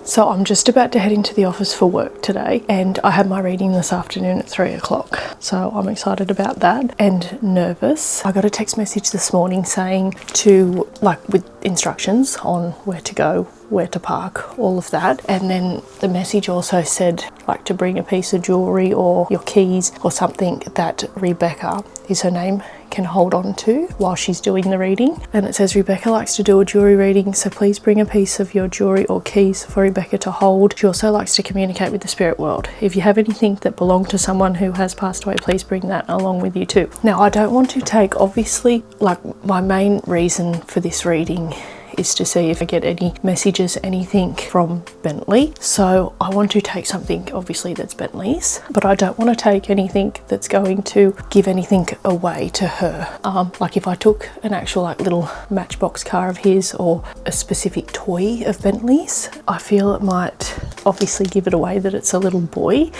So I'm just about to head into the office for work today, and I have my reading this afternoon at 3 o'clock. So I'm excited about that and nervous. I got a text message this morning saying to, like, with instructions on where to go, where to park, all of that. And then the message also said, like, to bring a piece of jewellery or your keys or something that Rebecca, is her name, can hold on to while she's doing the reading. And it says Rebecca likes to do a jewellery reading, so please bring a piece of your jewellery or keys for Rebecca to hold. She also likes to communicate with the spirit world. If you have anything that belonged to someone who has passed away, please bring that along with you too. Now, I don't want to take, obviously, like, my main reason for this reading is to see if I get any messages, anything from Bentley. So I want to take something, obviously, that's Bentley's, but I don't want to take anything that's going to give anything away to her. Like if I took an actual, like, little matchbox car of his or a specific toy of Bentley's, I feel it might obviously give it away that it's a little boy.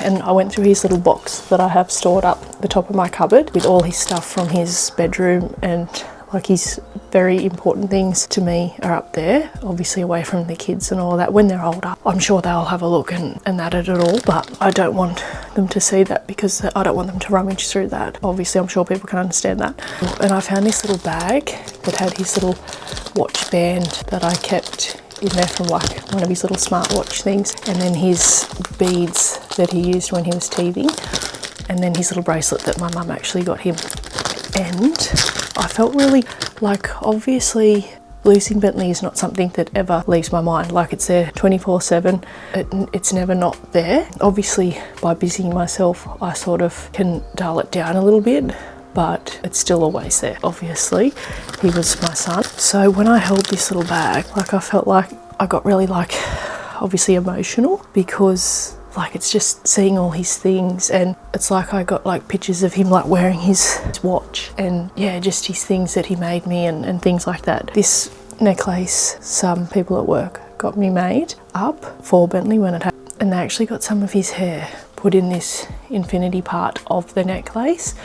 And I went through his little box that I have stored up the top of my cupboard with all his stuff from his bedroom, and like his very important things to me are up there, obviously away from the kids and all that. When they're older, I'm sure they'll have a look and that at it all, but I don't want them to see that because I don't want them to rummage through that. Obviously, I'm sure people can understand that. And I found this little bag that had his little watch band that I kept in there from, like, one of his little smartwatch things, and then his beads that he used when he was teething, and then his little bracelet that my mum actually got him. And I felt really, like, obviously losing Bentley is not something that ever leaves my mind. Like, it's there 24/7. It's never not there. Obviously, by busying myself, I sort of can dial it down a little bit, but it's still always there. Obviously, he was my son. So when I held this little bag, like, I felt like I got really, like, obviously emotional, because, like, it's just seeing all his things, and it's like I got, like, pictures of him, like, wearing his watch, and yeah, just his things that he made me and things like that. This necklace, some people at work got me made up for Bentley when it happened, and they actually got some of his hair put in this infinity part of the necklace.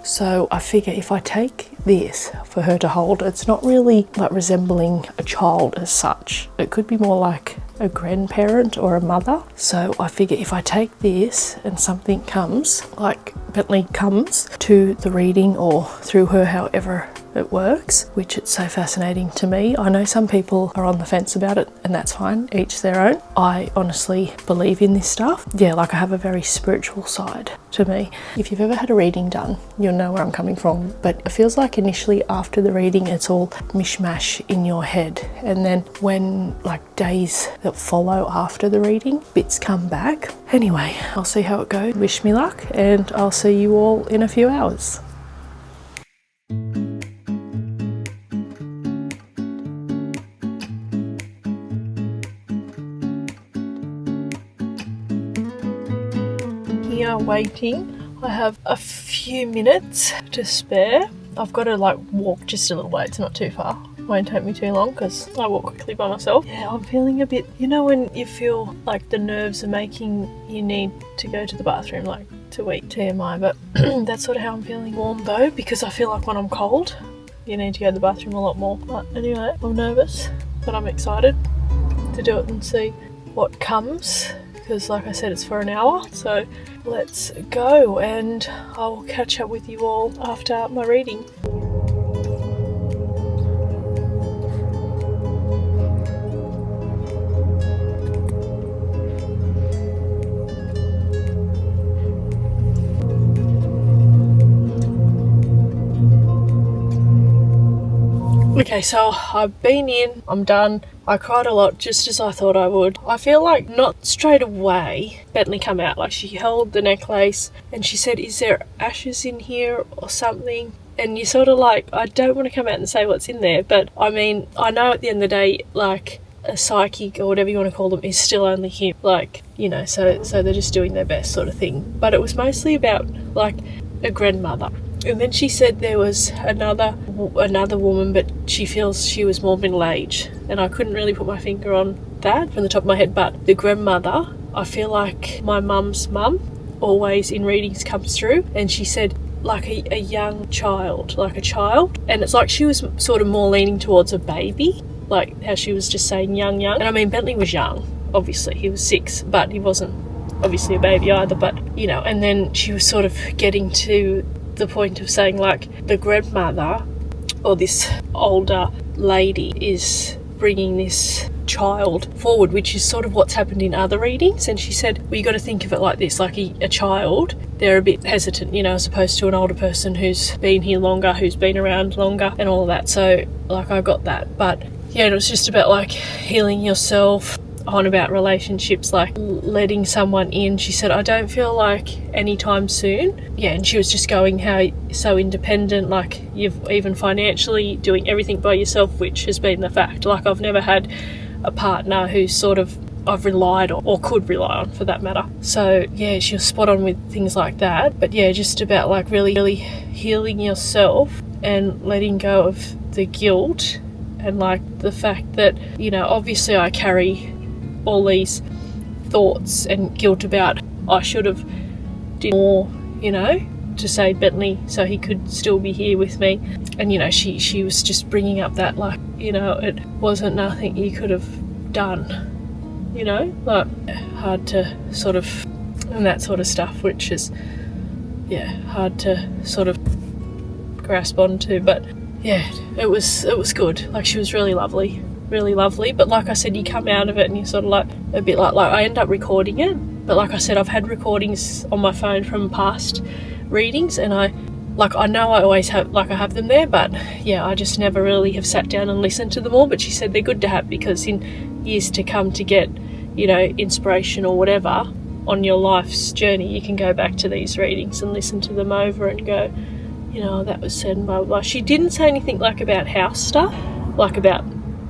So I figure if I take this for her to hold, it's not really, like, resembling a child as such. It could be more like a grandparent or a mother. So I figure if I take this and something comes, like Bentley comes to the reading or through her, however it works, which it's so fascinating to me. I know some people are on the fence about it, and that's fine, each their own. I honestly believe in this stuff. Yeah, like, I have a very spiritual side to me. If you've ever had a reading done, you'll know where I'm coming from, but it feels like initially after the reading it's all mishmash in your head, and then when, like, days that follow after the reading, bits come back. Anyway, I'll see how it goes. Wish me luck, and I'll see you all in a few hours. Here waiting. I have a few minutes to spare. I've got to, like, walk just a little way. It's not too far. It won't take me too long because I walk quickly by myself. Yeah, I'm feeling a bit, you know, when you feel like the nerves are making you need to go to the bathroom, like to eat, TMI, but that's sort of how I'm feeling. Warm though, because I feel like when I'm cold, you need to go to the bathroom a lot more. But anyway, I'm nervous, but I'm excited to do it and see what comes, because like I said, it's for an hour. So let's go, and I will catch up with you all after my reading. Okay, so I've been in, I'm done. I cried a lot, just as I thought I would. I feel like not straight away Bentley come out, like she held the necklace and she said, "Is there ashes in here or something?" And you sort of like, I don't want to come out and say what's in there, but I mean, I know at the end of the day, like, a psychic or whatever you want to call them is still only him, like, you know, so they're just doing their best sort of thing. But it was mostly about, like, a grandmother. And then she said there was another woman, but she feels she was more middle-aged. And I couldn't really put my finger on that from the top of my head. But the grandmother, I feel like my mum's mum always in readings comes through. And she said like a young child, like a child. And it's like she was sort of more leaning towards a baby, like how she was just saying young. And I mean, Bentley was young. obviously he was 6, but he wasn't obviously a baby either, but you know. And then she was sort of getting to the point of saying like the grandmother or this older lady is bringing this child forward, which is sort of what's happened in other readings. And she said, well, you got to think of it like this, like a child, they're a bit hesitant, you know, as opposed to an older person who's been here longer, who's been around longer and all of that. So like I got that. But yeah, it was just about like healing yourself, on about relationships, like letting someone in. She said, I don't feel like anytime soon. Yeah, and she was just going how you're so independent, like you've even financially doing everything by yourself, which has been the fact. Like I've never had a partner who's sort of I've relied on or could rely on for that matter. So yeah, she was spot on with things like that. But yeah, just about like really healing yourself and letting go of the guilt and like the fact that, you know, obviously I carry all these thoughts and guilt about I should have did more, you know, to save Bentley so he could still be here with me. And you know, she was just bringing up that like, you know, it wasn't nothing you could have done, you know, like hard to sort of, and that sort of stuff, which is yeah, hard to sort of grasp onto. But yeah, it was good. Like she was really lovely, but like I said, you come out of it and you're sort of like a bit like I end up recording it, but like I said, I've had recordings on my phone from past readings, and I know I always have, like I have them there, but yeah, I just never really have sat down and listened to them all. But she said they're good to have because in years to come, to get, you know, inspiration or whatever on your life's journey, you can go back to these readings and listen to them over and go, you know, that was said and blah, blah, blah. She didn't say anything like about house stuff, like about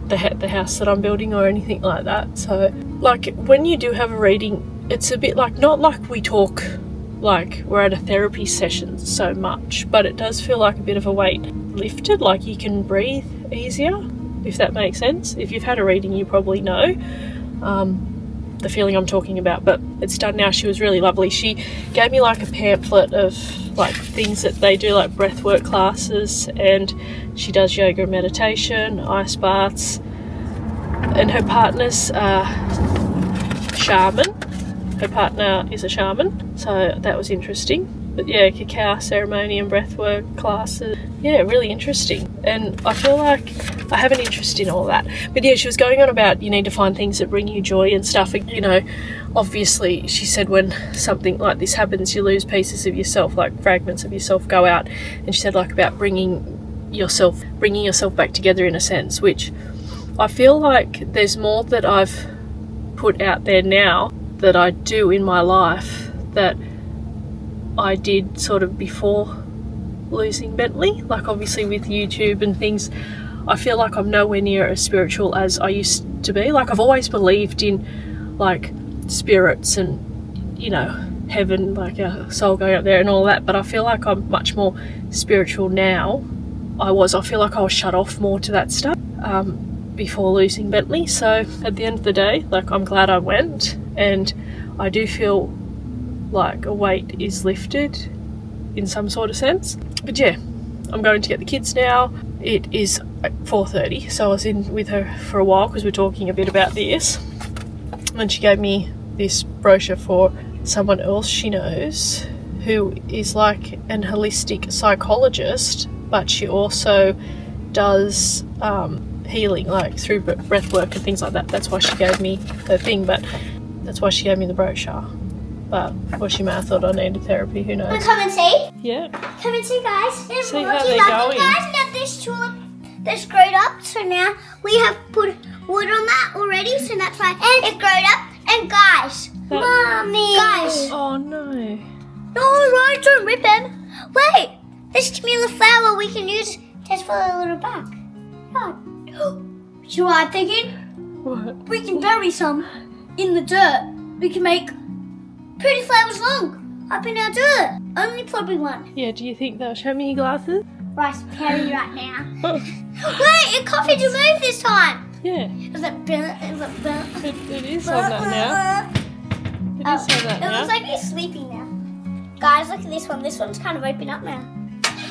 the house that I'm building or anything like that. So like when you do have a reading, it's a bit like, not like we talk like we're at a therapy session so much, but it does feel like a bit of a weight lifted, like you can breathe easier, if that makes sense. If you've had a reading, you probably know the feeling I'm talking about, but it's done now. She was really lovely. She gave me like a pamphlet of like things that they do, like breathwork classes, and she does yoga and meditation, ice baths, and her partner's shaman. Her partner is a shaman, so that was interesting. But yeah, cacao ceremony and breathwork classes, yeah, really interesting. And I feel like I have an interest in all that. But yeah, she was going on about you need to find things that bring you joy and stuff. You know, obviously she said when something like this happens, you lose pieces of yourself, like fragments of yourself go out. And she said like about bringing yourself back together in a sense, which I feel like there's more that I've put out there now that I do in my life that I did sort of before losing Bentley. Like obviously with YouTube and things, I feel like I'm nowhere near as spiritual as I used to be. Like I've always believed in like spirits and, you know, heaven, like a soul going up there and all that, but I feel like I'm much more spiritual now. I feel like I was shut off more to that stuff before losing Bentley. So at the end of the day, like I'm glad I went, and I do feel like a weight is lifted in some sort of sense. But yeah, I'm going to get the kids now. It is 4:30, so I was in with her for a while because we're talking a bit about this, and she gave me this brochure for someone else she knows who is like an holistic psychologist, but she also does healing, like through breath work and things like that. That's why she gave me the thing, but that's why she gave me the brochure. But well, she may have thought I needed therapy, who knows. Come and see? Yeah. Come and see, guys. See how they're going. Guys, now this tulip that's grown up, so now we have put wood on that already, so that's why it grown up. And guys, Mommy. Guys. Oh no. No, right, don't rip him. Wait, this Camilla flower we can use just for a little bag. God. You know what I'm thinking? What? We can bury some in the dirt. We can make pretty flowers long up in our dirt. Only probably one. Yeah, do you think they'll show me your glasses? Right, carry right now. Wait, it coffee to move this time. Yeah. Is it burnt? Is it burnt? It is on that now. It is on that now. It looks like he's sleeping now. Guys, look at this one. This one's kind of open up now.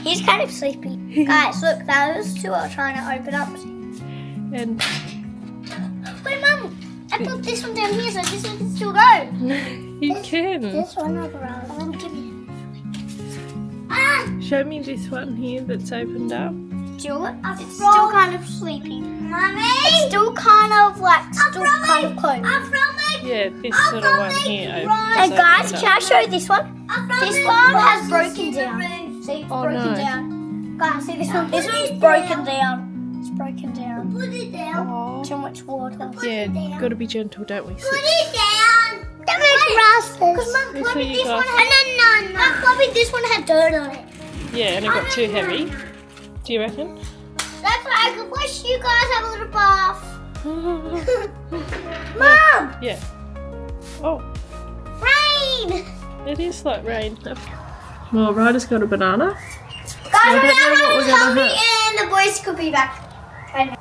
He's kind of sleepy. Guys, look, those two are trying to open up. And Wait, Mum. A put this one down here so this one can still go. You can. This one I'll grab. Give me. Show me this one here that's opened up. Do it. It's still kind of sleepy. Mummy! It's still kind of like, kind of closed. Yeah, this sort of one here. And guys, can I show you this one? This one has broken down. See, it's broken down. Guys, see this one? This one's broken down. It's broken down. Put it down. Aww. Too much water. Yeah, got to be gentle, don't we? Put it down. Don't make rushes. Because Mum, probably this one had probably this one had dirt on it. Yeah, and it got too heavy. Do you reckon? That's why I could wish you guys have a little bath. Mom! Yeah. Oh, Rain! it is like rain. Well, Ryder's got a banana. Guys, I don't know what we're gonna help me have. and the boys could be back. I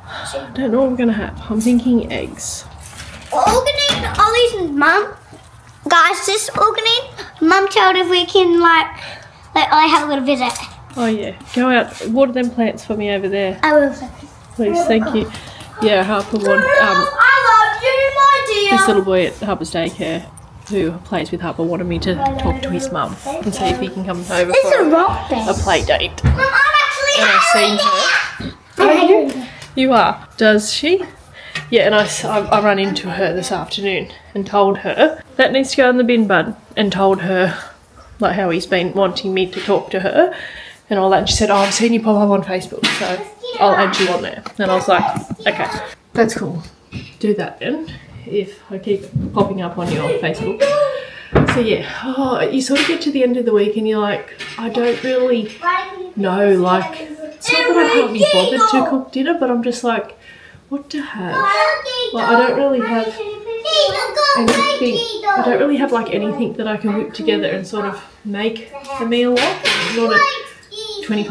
don't know what we're going to have. I'm thinking eggs. Organine, Ollie's mum. Guys, this Organine, Mum told if we can let Ollie have a little visit. Oh yeah, go out, water them plants for me over there. I will. Please, thank you. Yeah, Harper I wanted, love you, my dear. this little boy at Harper's daycare who plays with Harper wanted me to talk to his mum and see if he can come over It's for a rock bed. a play date. Mum, I'm actually And I've seen her. Are you? You are. Does she? Yeah, and I run into her this afternoon and told her that needs to go in the bin, bud, and told her like how he's been wanting me to talk to her and all that. And she said, oh, I've seen you pop up on Facebook, so I'll add you on there. And I was like, okay, that's cool. Do that then, if I keep popping up on your Facebook. So yeah, you sort of get to the end of the week and you're like, I don't really know, like, it's not that I can't be bothered to cook dinner, but I'm just like, what to have? Like, I don't really have anything, I don't really have like anything that I can whip together and sort of make a meal of. Not at 5:20.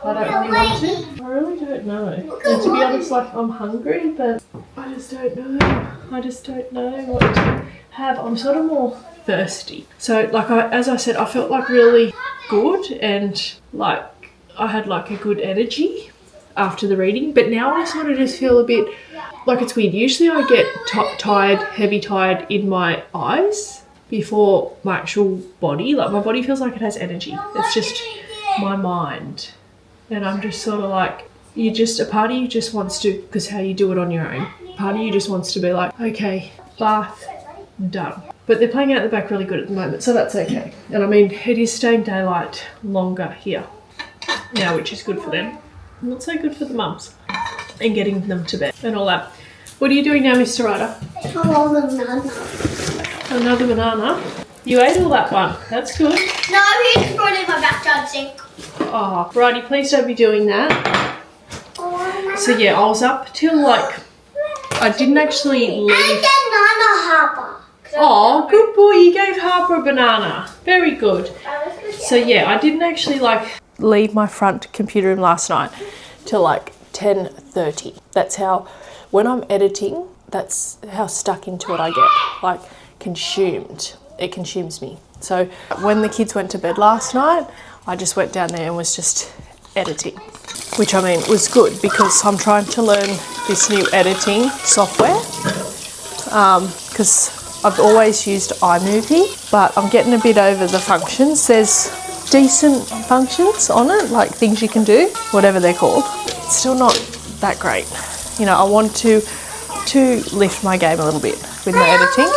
I don't really want to. I really don't know. And to be honest, like, I'm hungry, but I just don't know. I just don't know what to have. I'm sort of more thirsty. So like, as I said, I felt like really good and like I had like a good energy after the reading, but now I sort of just feel a bit like it's weird. Usually I get tired, heavy tired in my eyes before my actual body. Like my body feels like it has energy. It's just my mind. And I'm just sort of like, a part of you just wants to, because how you do it on your own, part of you just wants to be like, okay, bath, done. But they're playing out the back really good at the moment, so that's okay. And I mean, it is staying daylight longer here now, which is good for them. Not so good for the mums and getting them to bed and all that. What are you doing now, Mr. Ryder? Another banana. Another banana? You ate all that one. That's good. No, he just brought it in my backyard sink. Oh, righty, please don't be doing that. So yeah, I was up till like, I didn't actually leave. Banana Harper. Oh, good boy, you gave Harper a banana. Very good. So yeah, I didn't actually like leave my front computer room last night till like 10:30. That's how, when I'm editing, that's how stuck into it I get, like consumed. It consumes me. So when the kids went to bed last night, I just went down there and was just editing, which I mean was good because I'm trying to learn this new editing software because I've always used iMovie, but I'm getting a bit over the functions. There's decent functions on it, like things you can do, whatever they're called. It's still not that great. You know, I want to lift my game a little bit with my editing.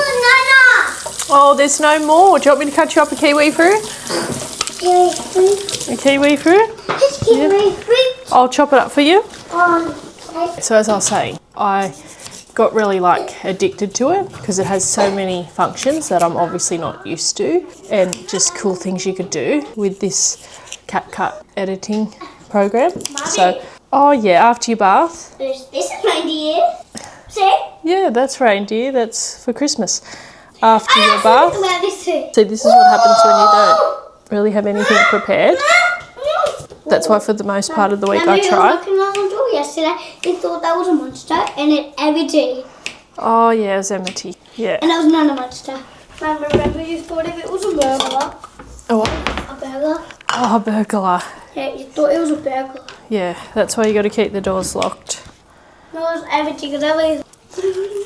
Oh, there's no more. Do you want me to cut you up a kiwi fruit? A kiwi fruit? Kiwi fruit. I'll chop it up for you. Okay. So as I was saying, I got really like addicted to it because it has so many functions that I'm obviously not used to, and just cool things you could do with this CapCut editing program. So, oh yeah, after your bath. This is reindeer. See? Yeah, that's reindeer. That's for Christmas. After your bath. This too. See, this is what happens when you don't really have anything prepared. That's why for the most part of the week I try. I was knocking on the door yesterday. He thought that was a monster and it empty. Oh yeah, it was empty. Yeah. And that was not a monster. Remember you thought if it was a burglar. Oh what? A burglar. Oh, a burglar. Yeah, you thought it was a burglar. Yeah, that's why you got to keep the doors locked. No, it was empty because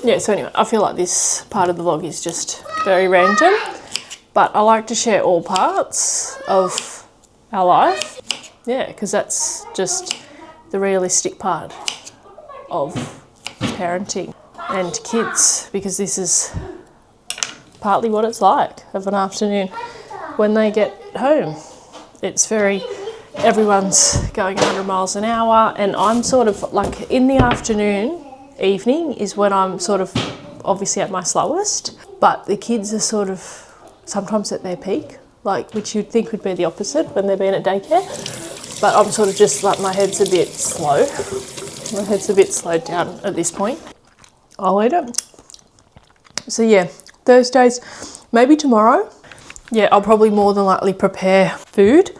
Yeah, so anyway, I feel like this part of the vlog is just very random, but I like to share all parts of our life. Yeah, because that's just the realistic part of parenting and kids, because this is partly what it's like of an afternoon when they get home. It's very, everyone's going 100 miles an hour, and I'm sort of like in the afternoon, evening is when I'm sort of obviously at my slowest, but the kids are sort of sometimes at their peak, like, which you'd think would be the opposite when they're being at daycare, but I'm sort of just like, my head's a bit slow. My head's a bit slowed down at this point. I'll eat it. So yeah, Thursdays, maybe tomorrow. Yeah, I'll probably more than likely prepare food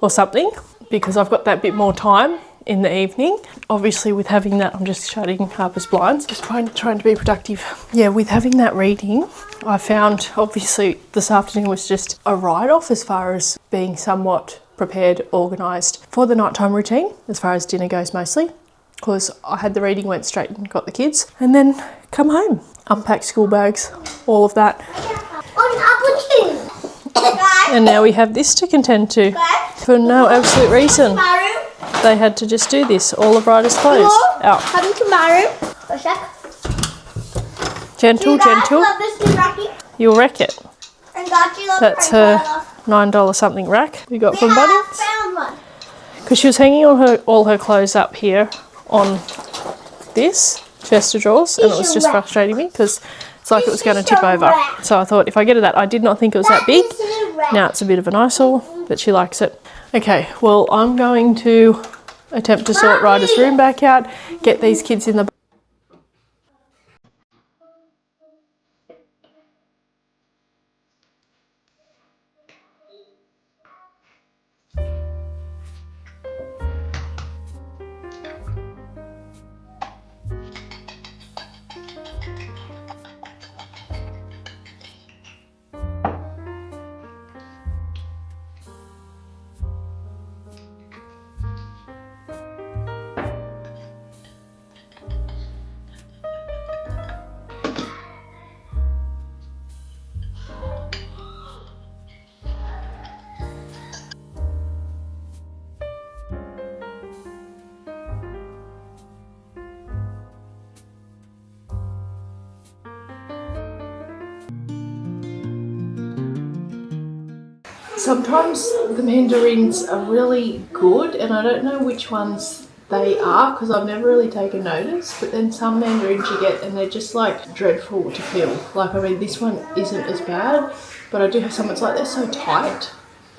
or something because I've got that bit more time in the evening. Obviously with having that, I'm just shutting Harper's blinds, just trying to be productive. Yeah, with having that reading, I found obviously this afternoon was just a write-off as far as being somewhat prepared, organised for the nighttime routine, as far as dinner goes mostly, because I had the reading, went straight and got the kids, and then come home, unpack school bags, all of that. And now we have this to contend to for no absolute reason. They had to just do this. All of Ryder's clothes out. Gentle, gentle. You'll wreck it. That's her $9 something rack we got from Bunnings. Because she was hanging all her clothes up here on this chest of drawers, and it was just frustrating me because it's like it was going to tip over. So I thought if I get her that, I did not think it was that big. Now it's a bit of an eyesore, but she likes it. Okay, well, I'm going to attempt to sort Ryder's room back out, get these kids in the... Sometimes the mandarins are really good, and I don't know which ones they are because I've never really taken notice, but then some mandarins you get and they're just like dreadful to peel. Like, I mean, this one isn't as bad, but I do have some, it's like they're so tight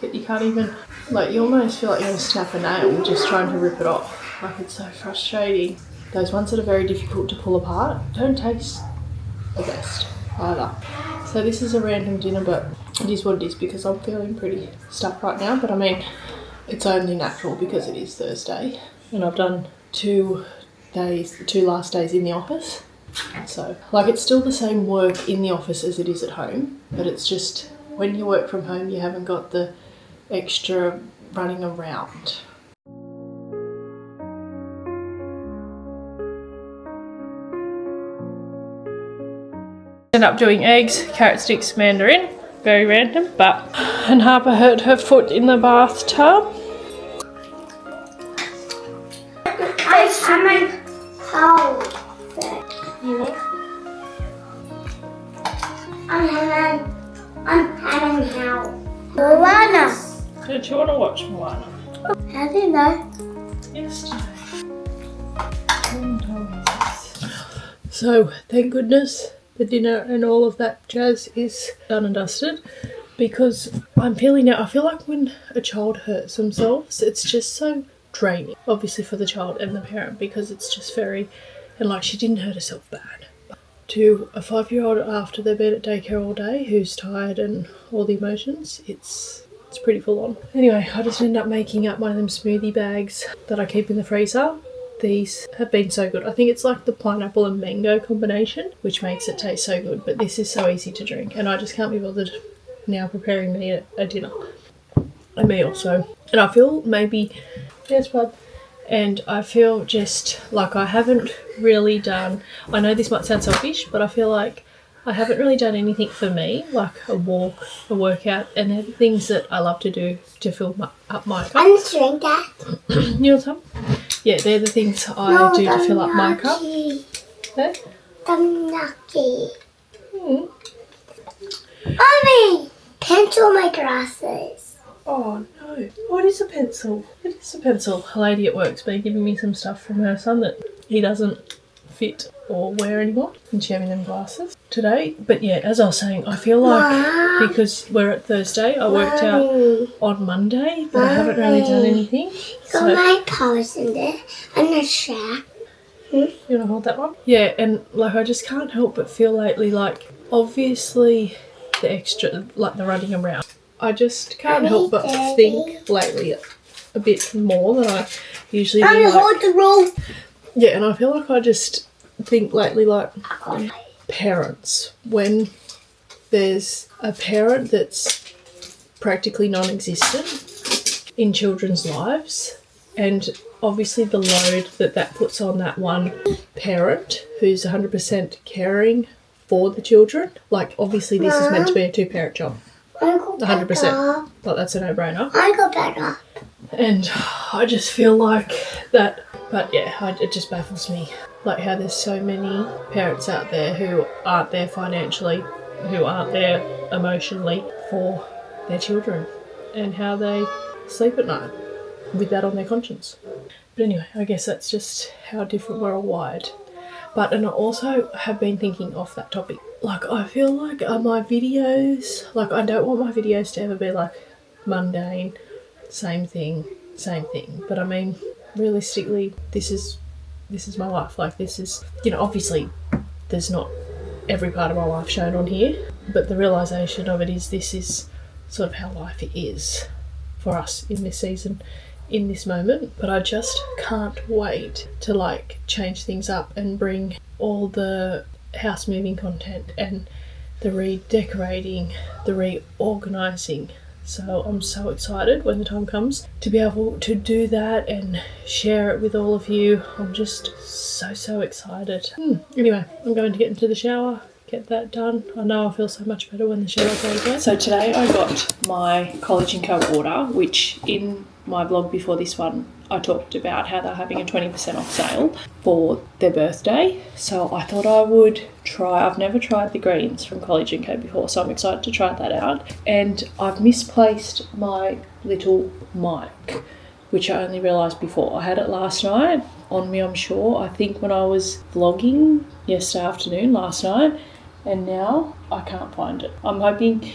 that you can't even, like, you almost feel like you're going to snap a nail just trying to rip it off. Like, it's so frustrating. Those ones that are very difficult to pull apart don't taste the best either. So this is a random dinner, but it is what it is because I'm feeling pretty stuck right now. But I mean, it's only natural because it is Thursday and I've done 2 last days in the office. So, like, it's still the same work in the office as it is at home, but it's just when you work from home, you haven't got the extra running around. Ended up doing eggs, carrot sticks, mandarin. Very random, but... And Harper hurt her foot in the bathtub. I'm having how? Moana. Don't you want to watch Moana? How do you know? Yesterday. So, thank goodness the dinner and all of that jazz is done and dusted, because I'm feeling now, I feel like when a child hurts themselves, it's just so draining, obviously for the child and the parent, because it's just very, and like, she didn't hurt herself bad. To a 5-year-old after they've been at daycare all day who's tired and all the emotions, it's pretty full on. Anyway, I just ended up making up one of them smoothie bags that I keep in the freezer. These have been so good. I think it's like the pineapple and mango combination, which makes it taste so good, but this is so easy to drink and I just can't be bothered now preparing me a dinner. And me also. And I feel maybe, yes bud, And I feel just like I haven't really done, I know this might sound selfish, but I feel like I haven't really done anything for me, like a walk, a workout, and they're the things that I love to do to fill up my cup. I'm drink that. You want some? Yeah, they're the things I do to fill up my cup. Okay? Tamaki. Mommy, pencil my glasses. Oh no, what is a pencil? It is a pencil. A lady at work's been giving me some stuff from her son that he doesn't fit or wear anymore, and she having them glasses today. But yeah, as I was saying, I feel like because we're at Thursday, I worked out on Monday, but I haven't really done anything. Got my powers in there and a shack. You want to hold that one? Yeah, and like I just can't help but feel lately like obviously the extra, like the running around. I just can't help but think lately a bit more than I usually do. Like, hold the rope. yeah, and I feel like I just think lately like parents, when there's a parent that's practically non-existent in children's lives, and obviously the load that puts on that one parent who's 100% caring for the children. Like obviously this is meant to be a two-parent job. 100%. But that's a no-brainer. I got better. And I just feel like that, but yeah, it just baffles me. Like how there's so many parents out there who aren't there financially, who aren't there emotionally for their children, and how they sleep at night with that on their conscience. But anyway, I guess that's just how different we're all wired. But, and I also have been thinking off that topic, like I feel like my videos, like I don't want my videos to ever be like mundane, same thing. But I mean, realistically, this is my life. Like this is, you know, obviously there's not every part of my life shown on here, but the realisation of it is this is sort of how life is for us in this season, in this moment. But I just can't wait to like change things up and bring all the house moving content and the redecorating, the reorganising. So I'm so excited when the time comes to be able to do that and share it with all of you. I'm just so excited. Anyway, I'm going to get into the shower, get that done. I know I feel so much better when the shower's over. So today I got my Collagen Co order, which in my vlog before this one I talked about how they're having a 20% off sale for their birthday. So I thought I would try. I've never tried the greens from Collagen Co before, so I'm excited to try that out. And I've misplaced my little mic, which I only realised before. I had it last night on me, I'm sure. I think when I was vlogging yesterday afternoon, last night, and now I can't find it. I'm hoping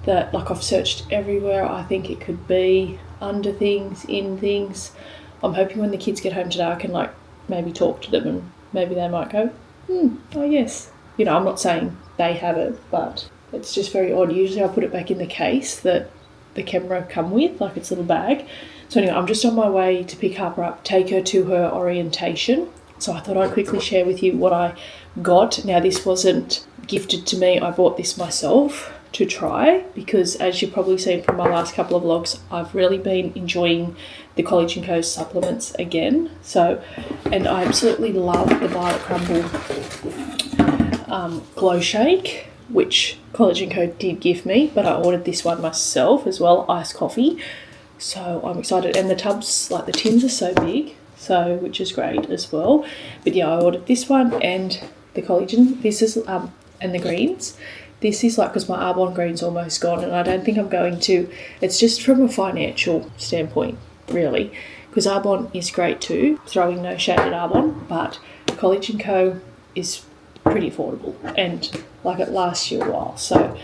that, like, I've searched everywhere. I think it could be under things, in things. I'm hoping when the kids get home today I can like maybe talk to them and maybe they might go, oh yes. You know, I'm not saying they have it, but it's just very odd. Usually I put it back in the case that the camera come with, like its little bag. So anyway, I'm just on my way to pick Harper up, take her to her orientation. So I thought I'd quickly share with you what I got. Now this wasn't gifted to me, I bought this myself to try, because as you've probably seen from my last couple of vlogs, I've really been enjoying the Collagen Co supplements again. So, and I absolutely love the Violet Crumble Glow Shake, which Collagen Co did give me, but I ordered this one myself as well, iced coffee. So I'm excited, and the tubs, like the tins are so big, so which is great as well. But yeah, I ordered this one and the collagen. This is and the greens. This is like, because my Arbonne green's almost gone, and I don't think I'm going to. It's just from a financial standpoint, really, because Arbonne is great too, throwing no shade at Arbonne, but Collagen Co is pretty affordable and like it lasts you a while. So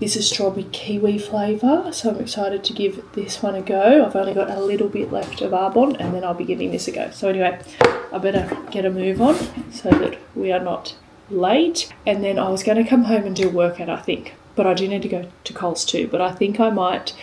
this is strawberry kiwi flavour, so I'm excited to give this one a go. I've only got a little bit left of Arbonne and then I'll be giving this a go. So anyway, I better get a move on so that we are not late. And then I was going to come home and do a workout, I think, but I do need to go to Coles too, but I think I might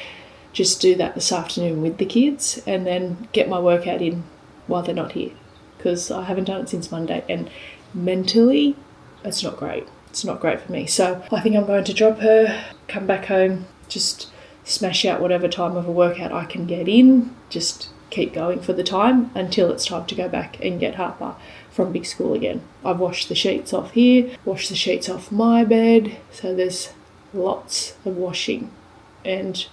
just do that this afternoon with the kids and then get my workout in while they're not here, because I haven't done it since Monday and mentally it's not great. It's not great for me. So I think I'm going to drop her, come back home, just smash out whatever time of a workout I can get in, just keep going for the time until it's time to go back and get Harper from big school again. I've washed the sheets off here, washed the sheets off my bed, so there's lots of washing and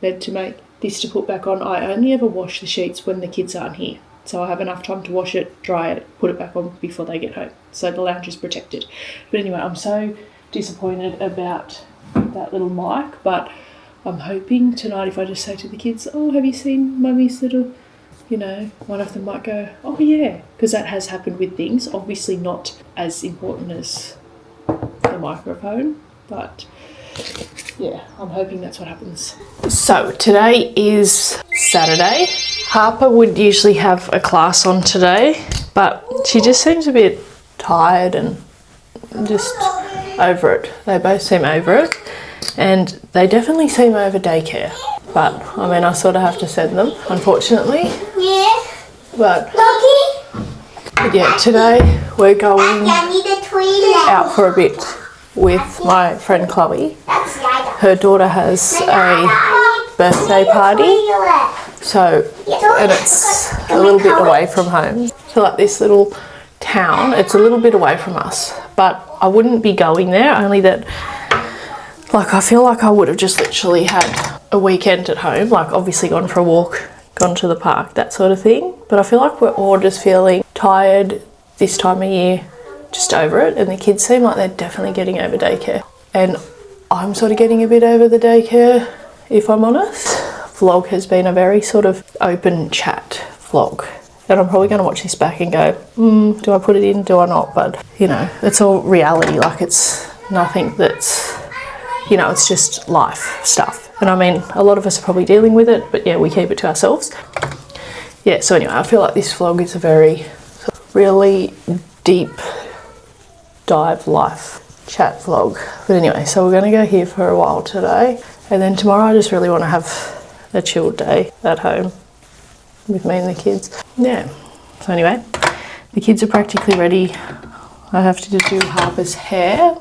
bed to make. This to put back on, I only ever wash the sheets when the kids aren't here. So I have enough time to wash it, dry it, put it back on before they get home. So the lounge is protected. But anyway, I'm so disappointed about that little mic, but I'm hoping tonight if I just say to the kids, oh, have you seen Mummy's little, you know, one of them might go, oh yeah, because that has happened with things, obviously not as important as the microphone, but yeah, I'm hoping that's what happens. So today is Saturday. Harper would usually have a class on today, but she just seems a bit tired and just over it. They both seem over it, and they definitely seem over daycare. But I mean, I sort of have to send them, unfortunately. Yeah. But yeah, today we're going out for a bit with my friend Chloe. Her daughter has a birthday party, so, and it's a little bit away from home. So like this little town, it's a little bit away from us, but I wouldn't be going there, only that like I feel like I would have just literally had a weekend at home, like obviously gone for a walk, gone to the park, that sort of thing. But I feel like we're all just feeling tired this time of year, just over it, and the kids seem like they're definitely getting over daycare. And I'm sort of getting a bit over the daycare, if I'm honest. Vlog has been a very sort of open chat vlog. And I'm probably going to watch this back and go, do I put it in, do I not? But, you know, it's all reality, like it's nothing that's, you know, it's just life stuff. And I mean, a lot of us are probably dealing with it, but yeah, we keep it to ourselves. Yeah, so anyway, I feel like this vlog is a very really deep dive life chat vlog. But anyway, so we're going to go here for a while today. And then tomorrow I just really want to have a chilled day at home with me and the kids. Yeah, so anyway, the kids are practically ready. I have to do Harper's hair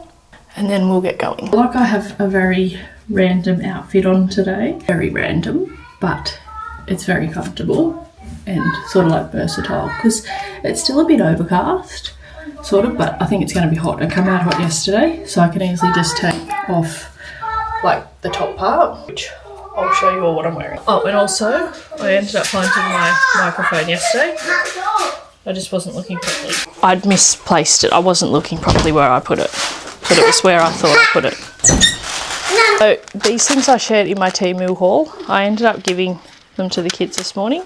and then we'll get going. Like I have a very random outfit on today. Very random, but it's very comfortable and sort of like versatile because it's still a bit overcast, sort of, but I think it's going to be hot. It came out hot yesterday, so I can easily just take off like the top part, which I'll show you all what I'm wearing. Oh, and also I ended up finding my microphone yesterday. I just wasn't looking properly. I'd misplaced it. I wasn't looking properly where I put it, but it was where I thought I put it. So these things I shared in my Temu haul, I ended up giving them to the kids this morning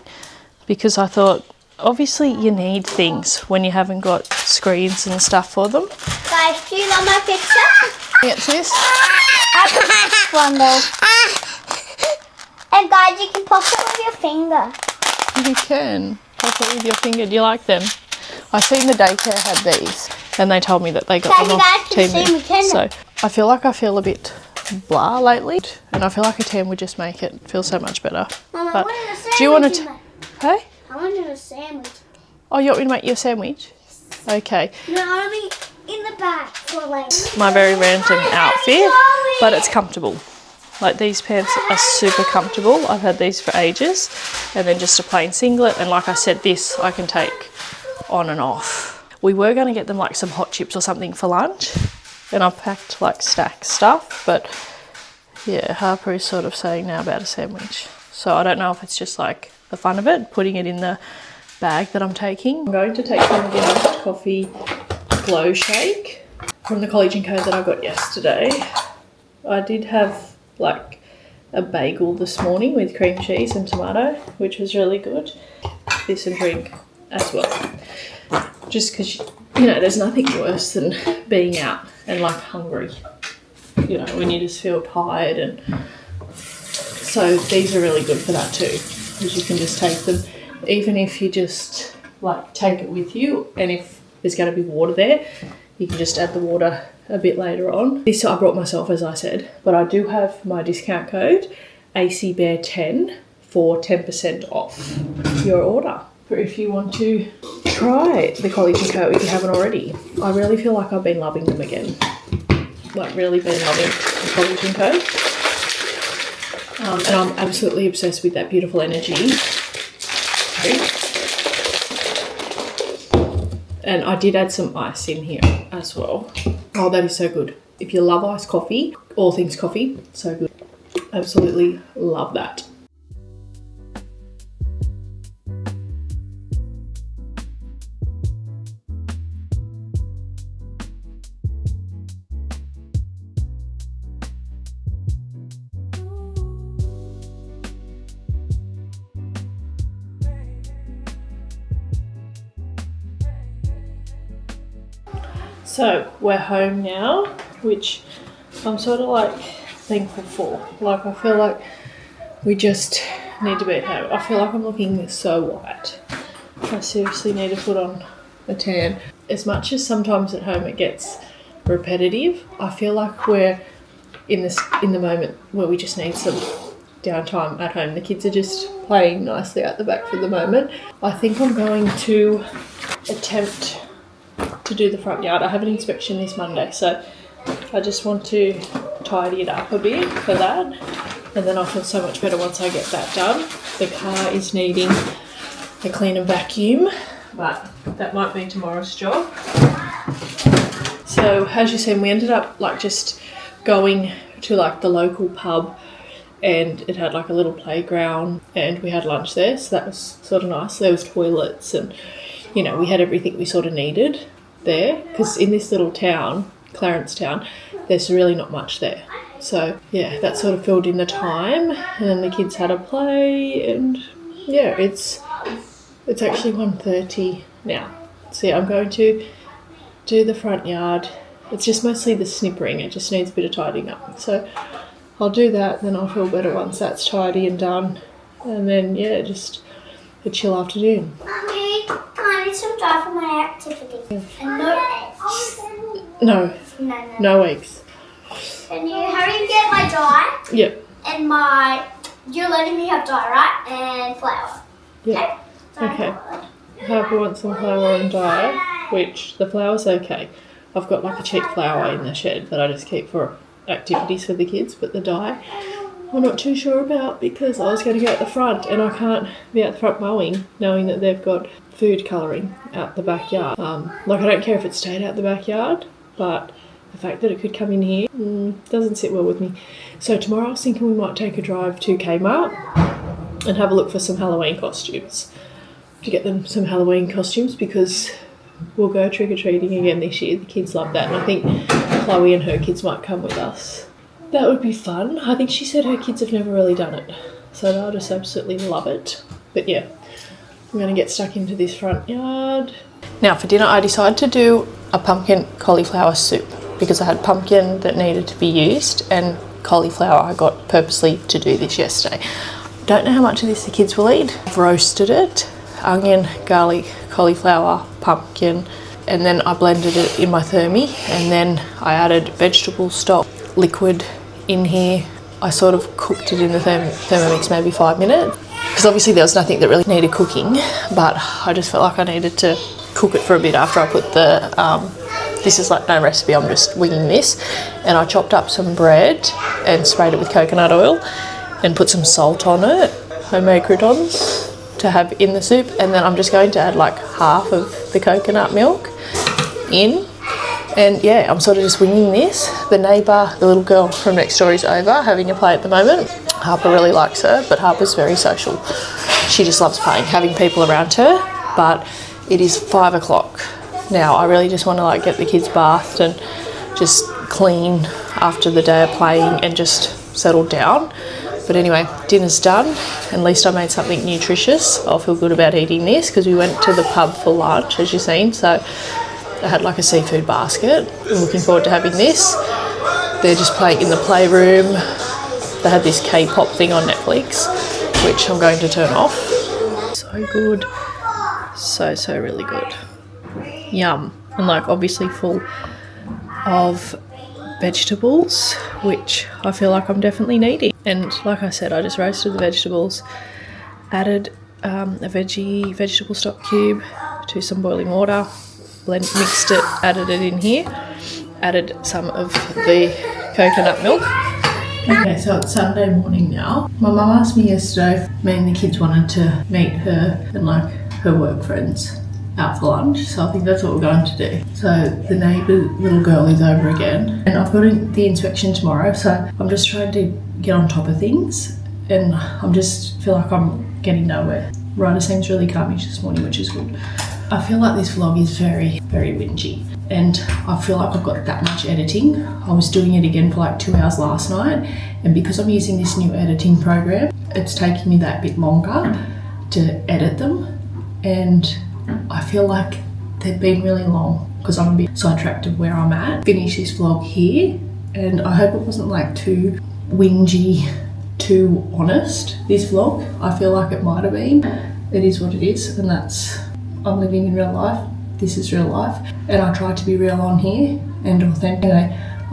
because I thought obviously you need things when you haven't got screens and stuff for them. Guys, do you love my picture? Get this? I put this one though. And guys, you can pop it with your finger. You can pop it with your finger. Do you like them? I seen the daycare had these and they told me that they got them off Temu. So I feel like I feel a bit blah lately and I feel like a tan would just make it feel so much better. Mama, but I wanted a sandwich. do you want to hey? I wanted a sandwich. Oh, you want me to make you a sandwich? Okay. No, only in the back for like My very random outfit, but it's comfortable. Like these pants are super comfortable. I've had these for ages. And then just a plain singlet. And like I said, this I can take on and off. We were going to get them like some hot chips or something for lunch. And I packed like stack stuff. But yeah, Harper is sort of saying now about a sandwich. So I don't know if it's just like the fun of it, putting it in the bag that I'm taking. I'm going to take some of the iced coffee glow shake from the Collagen code that I got yesterday. I did have like a bagel this morning with cream cheese and tomato, which was really good. This and drink as well. Just because, you know, there's nothing worse than being out and like hungry, you know, when you just feel tired. And so these are really good for that too, because you can just take them, even if you just like take it with you, and if there's going to be water there, you can just add the water a bit later on. This I brought myself, as I said, but I do have my discount code ACBear10 for 10% off your order. But if you want to try the Collagen coat if you haven't already, I really feel like I've been loving them again. Like really been loving the Collagen coat. And I'm absolutely obsessed with that beautiful energy. And I did add some ice in here as well. Oh, that is so good. If you love iced coffee, all things coffee, so good. Absolutely love that. So we're home now, which I'm sort of like thankful for. Like, I feel like we just need to be at home. I feel like I'm looking so white. I seriously need to put on a tan. As much as sometimes at home it gets repetitive, I feel like we're in the moment where we just need some downtime at home. The kids are just playing nicely at the back for the moment. I think I'm going to attempt to do the front yard. I have an inspection this Monday, so I just want to tidy it up a bit for that, and then I'll feel so much better once I get that done. The car is needing a clean and vacuum, but that might be tomorrow's job. So as you seen, we ended up like just going to like the local pub, and it had like a little playground, and we had lunch there, so that was sort of nice. There was toilets, and you know, we had everything we sort of needed there, because in this little town, Clarence Town, there's really not much there. So yeah, that sort of filled in the time, and then the kids had a play, and yeah, it's actually 1:30 now. So yeah, I'm going to do the front yard. It's just mostly the snippering, it just needs a bit of tidying up. So I'll do that, then I'll feel better once that's tidy and done. And then yeah, just a chill afternoon. Mummy, I need some dye for my activity. And no eggs. No eggs. Can you hurry and get my dye? Yep. And you're letting me have dye, right? And flour. Yep. Okay. Harper wants some flour and dye, which the flour's okay. I've got like a cheap flour in the shed that I just keep for activities for the kids, but the dye I'm not too sure about, because I was going to go at the front and I can't be out the front mowing knowing that they've got food colouring out the backyard. Like, I don't care if it stayed out the backyard, but the fact that it could come in here doesn't sit well with me. So tomorrow I was thinking we might take a drive to Kmart and have a look for some Halloween costumes, to get them some Halloween costumes, because we'll go trick-or-treating again this year. The kids love that, and I think Chloe and her kids might come with us. That would be fun. I think she said her kids have never really done it, so they'll just absolutely love it. But yeah, I'm going to get stuck into this front yard. Now for dinner I decided to do a pumpkin cauliflower soup, because I had pumpkin that needed to be used and cauliflower I got purposely to do this yesterday. Don't know how much of this the kids will eat. I've roasted it, onion, garlic, cauliflower, pumpkin, and then I blended it in my thermi, and then I added vegetable stock liquid in here. I sort of cooked it in the Thermomix maybe 5 minutes, because obviously there was nothing that really needed cooking, but I just felt like I needed to cook it for a bit after I put the this is like no recipe, I'm just winging this. And I chopped up some bread and sprayed it with coconut oil and put some salt on it, homemade croutons to have in the soup. And then I'm just going to add like half of the coconut milk in. And yeah, I'm sort of just winging this. The neighbour, the little girl from next door, is over having a play at the moment. Harper really likes her, but Harper's very social. She just loves playing, having people around her. But it is 5 o'clock now. I really just want to like get the kids bathed and just clean after the day of playing and just settle down. But anyway, dinner's done. At least I made something nutritious. I'll feel good about eating this, because we went to the pub for lunch, as you've seen. So I had like a seafood basket. I'm looking forward to having this. They're just playing in the playroom. They had this K-pop thing on Netflix, which I'm going to turn off. So good. So really good. Yum. And like obviously full of vegetables, which I feel like I'm definitely needing. And like I said, I just roasted the vegetables, added a vegetable stock cube to some boiling water, mixed it, added it in here, added some of the coconut milk, Okay, so it's Sunday morning now. My mum asked me yesterday if me and the kids wanted to meet her and like her work friends out for lunch, so I think that's what we're going to do. So the neighbour little girl is over again, and I've got the inspection tomorrow, so I'm just trying to get on top of things, and I'm just feel like I'm getting nowhere. Ryder seems really calmish this morning, which is good. I feel like this vlog is very, very whingy, and I feel like I've got that much editing. I was doing it again for like 2 hours last night, and because I'm using this new editing program, it's taking me that bit longer to edit them, and I feel like they've been really long because I'm a bit sidetracked of where I'm at. Finish this vlog here, and I hope it wasn't like too whingy, too honest, this vlog. I feel like it might have been. It is what it is, and that's, I'm living in real life. This is real life, and I try to be real on here and authentic.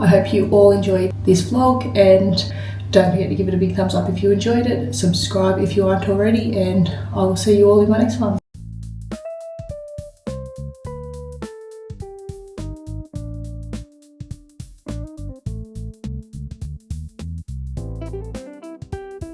I hope you all enjoyed this vlog, and don't forget to give it a big thumbs up if you enjoyed it, subscribe if you aren't already, and I will see you all in my next one.